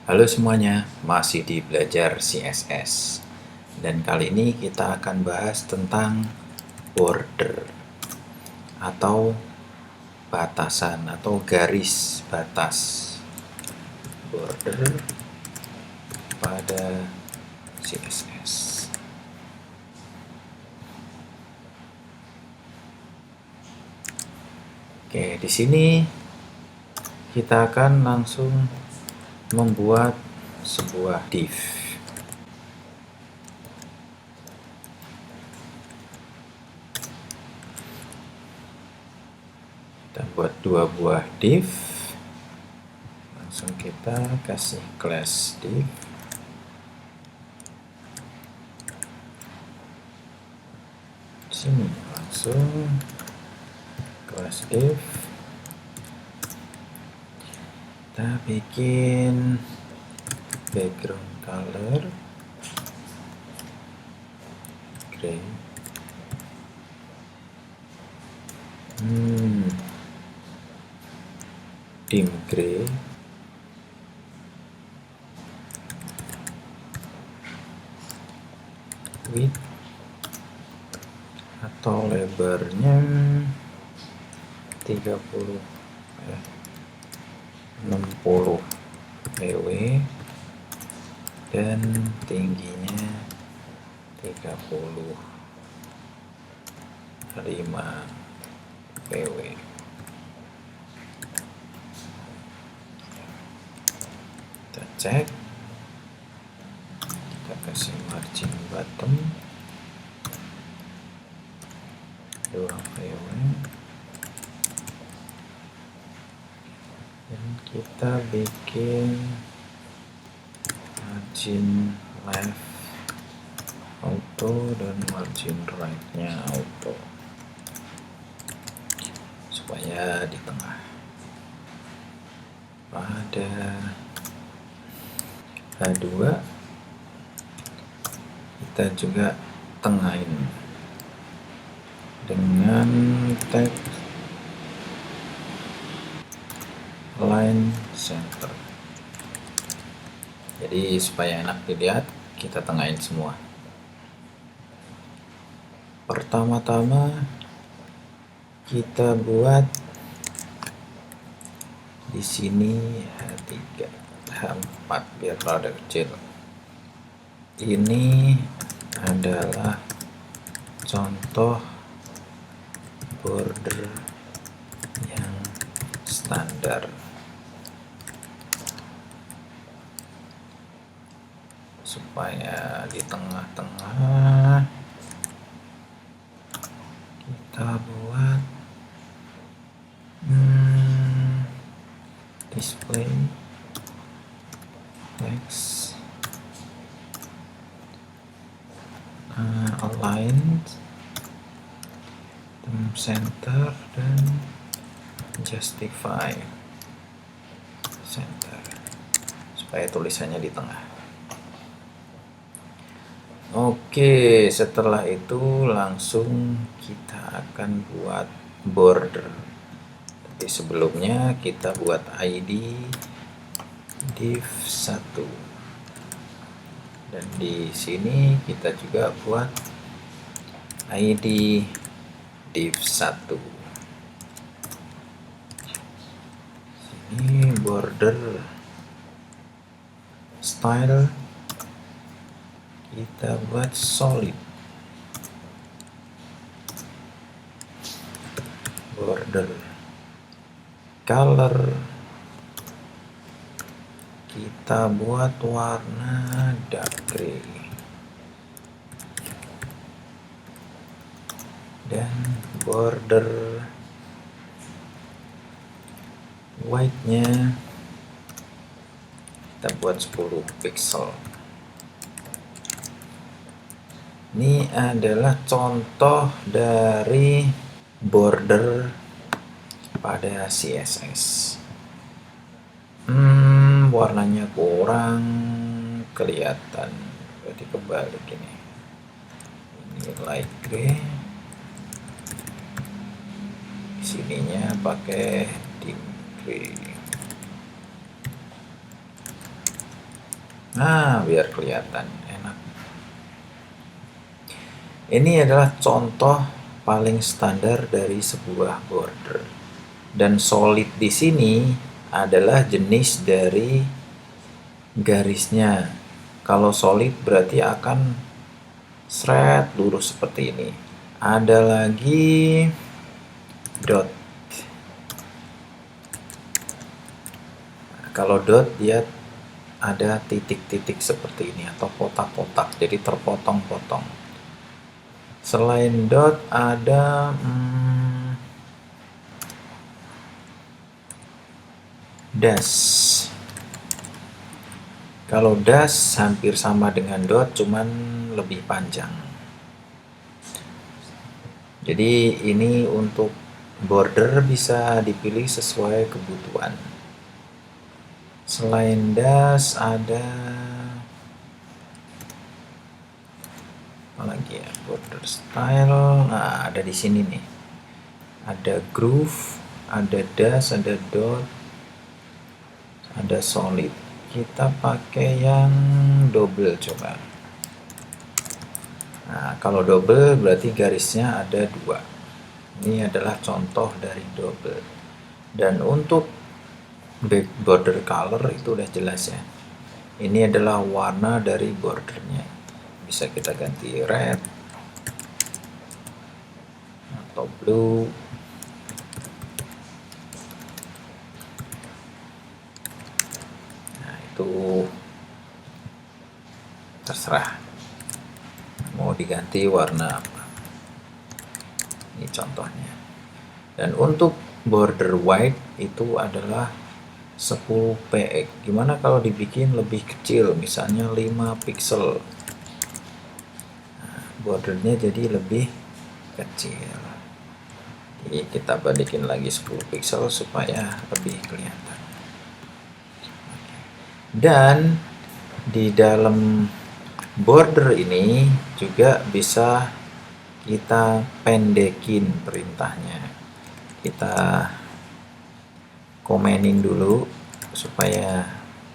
Halo semuanya, masih di belajar CSS. Dan kali ini kita akan bahas tentang border atau batasan atau garis batas. Border pada CSS. Oke, di sini kita akan langsung membuat sebuah div. Kita buat dua buah div. Langsung kita kasih class div. Sini langsung class div. Kita bikin background color gray. Dim gray. Width atau lebarnya 60 pw dan tingginya 35 pw. Kita cek, kita kasih margin bottom 2 pw dan kita bikin margin left auto dan margin right nya auto supaya di tengah. Pada H2 kita juga tengahin dengan tag line center. Jadi supaya enak dilihat, kita tengahin semua. Pertama-tama kita buat di sini H3, H4 biar rada kecil. Ini adalah contoh border yang standar. Supaya di tengah-tengah kita buat display text align center dan justify center supaya tulisannya di tengah. Oke, setelah itu langsung kita akan buat border. Tapi sebelumnya kita buat ID div 1. Dan di sini kita juga buat ID div 1. Ini border style kita buat solid. Border color kita buat warna dark gray. Dan border white-nya kita buat 10 pixel. Ini adalah contoh dari border pada CSS. Warnanya kurang kelihatan, berarti kebalik ini. Ini light gray. Sininya pakai dim gray. Nah, biar kelihatan enak. Ini adalah contoh paling standar dari sebuah border. Dan solid di sini adalah jenis dari garisnya. Kalau solid berarti akan seret lurus seperti ini. Ada lagi dot. Nah, kalau dot dia ada titik-titik seperti ini atau kotak-kotak, jadi terpotong-potong. Selain dot ada dash. Kalau dash hampir sama dengan dot, cuman lebih panjang. Jadi ini untuk border bisa dipilih sesuai kebutuhan. Selain dash ada apa lagi ya, border style. Nah, ada di sini nih. Ada groove, ada dash, ada dot, ada solid. Kita pakai yang double coba. Nah, kalau double berarti garisnya ada 2. Ini adalah contoh dari double. Dan untuk back border color itu udah jelas ya. Ini adalah warna dari bordernya. Bisa kita ganti red atau blue. Nah, itu terserah mau diganti warna apa. Ini contohnya. Dan untuk border white itu adalah 10 px. Gimana kalau dibikin lebih kecil, misalnya 5 pixel. Nah, bordernya jadi lebih kecil. Jadi kita balikin lagi 10 pixel supaya lebih kelihatan. Dan di dalam border ini juga bisa kita pendekin perintahnya. Kita komenin dulu supaya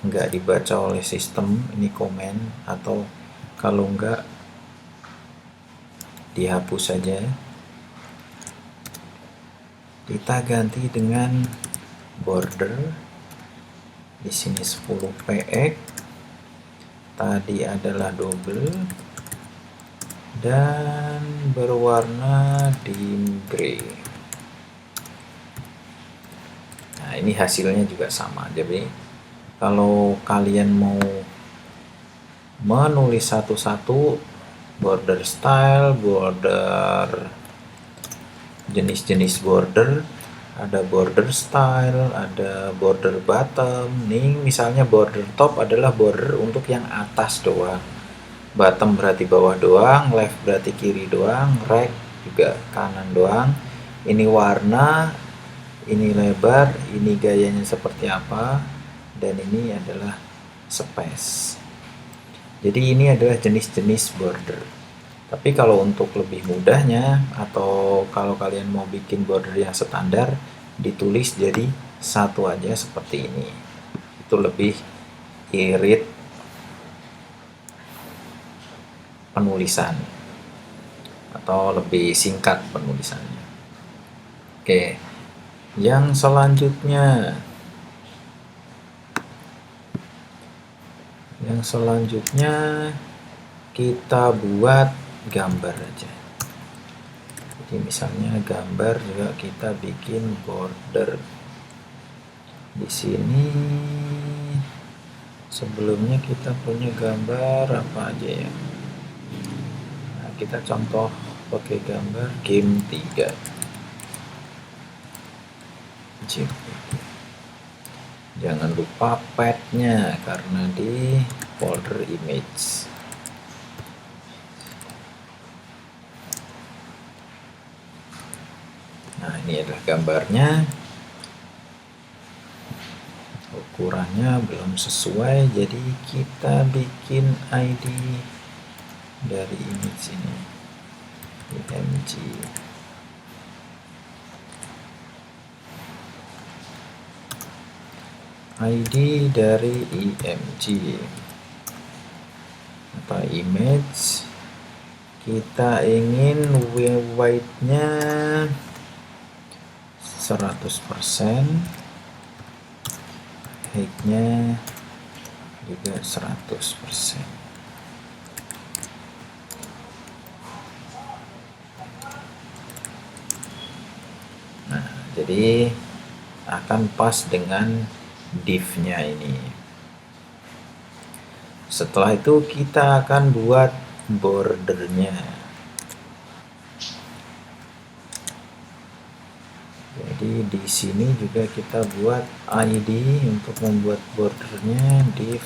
nggak dibaca oleh sistem, ini komen, atau kalau nggak dihapus saja. Kita ganti dengan border. Di sini 10 px. Tadi adalah double dan berwarna dim gray. Nah, ini hasilnya juga sama. Jadi kalau kalian mau menulis satu-satu border style, border jenis-jenis border, ada border style, ada border bottom. Nih misalnya border top adalah border untuk yang atas doang, bottom berarti bawah doang, left berarti kiri doang, right juga kanan doang. Ini warna, ini lebar, ini gayanya seperti apa, dan ini adalah space. Jadi ini adalah jenis-jenis border. Tapi kalau untuk lebih mudahnya, atau kalau kalian mau bikin border yang standar, ditulis jadi satu aja seperti ini. Itu lebih irit penulisan, atau lebih singkat penulisannya. Oke, yang selanjutnya kita buat gambar aja. Jadi misalnya gambar juga kita bikin border. Di sini sebelumnya kita punya gambar apa aja ya. Nah, kita contoh pakai gambar game 3. Jangan lupa path-nya karena di folder image. Nah, ini adalah gambarnya. Ukurannya belum sesuai, jadi kita bikin ID dari image ini, img. ID dari img. Tanpa image, kita ingin weight-nya 100%, height-nya juga 100%. Nah, jadi akan pas dengan div-nya ini. Setelah itu kita akan buat bordernya. Jadi di sini juga kita buat ID untuk membuat bordernya div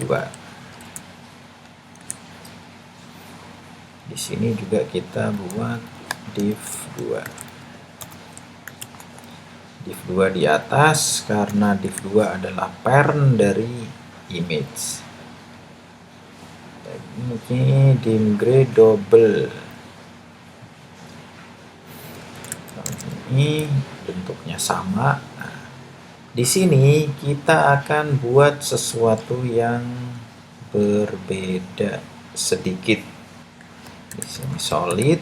2. Di sini juga kita buat div 2. Div 2 di atas karena div 2 adalah parent dari image. Ini dim gray double. Ini bentuknya sama. Nah, di sini kita akan buat sesuatu yang berbeda sedikit. Di sini solid.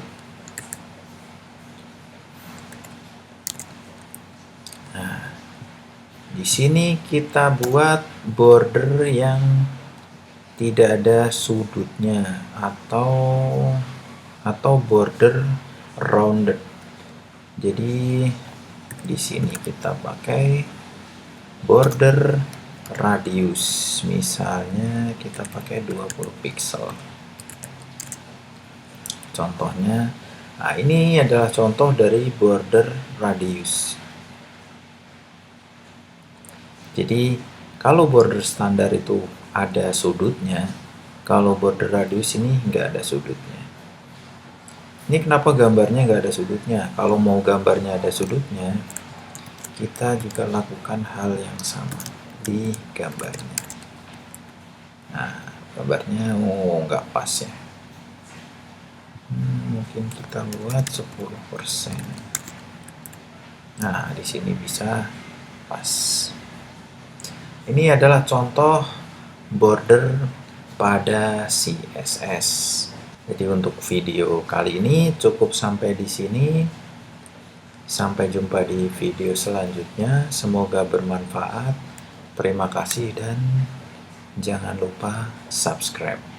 Nah, di sini kita buat border yang tidak ada sudutnya atau border rounded. Jadi di sini kita pakai border radius, misalnya kita pakai 20 pixel. Contohnya, nah ini adalah contoh dari border radius. Jadi kalau border standar itu ada sudutnya, kalau border radius ini nggak ada sudutnya. Ini kenapa gambarnya nggak ada sudutnya? Kalau mau gambarnya ada sudutnya, kita juga lakukan hal yang sama di gambarnya. Nah, gambarnya nggak pas ya. Mungkin kita buat 10%. Nah, di sini bisa pas. Ini adalah contoh border pada CSS. Jadi untuk video kali ini cukup sampai di sini. Sampai jumpa di video selanjutnya. Semoga bermanfaat. Terima kasih dan jangan lupa subscribe.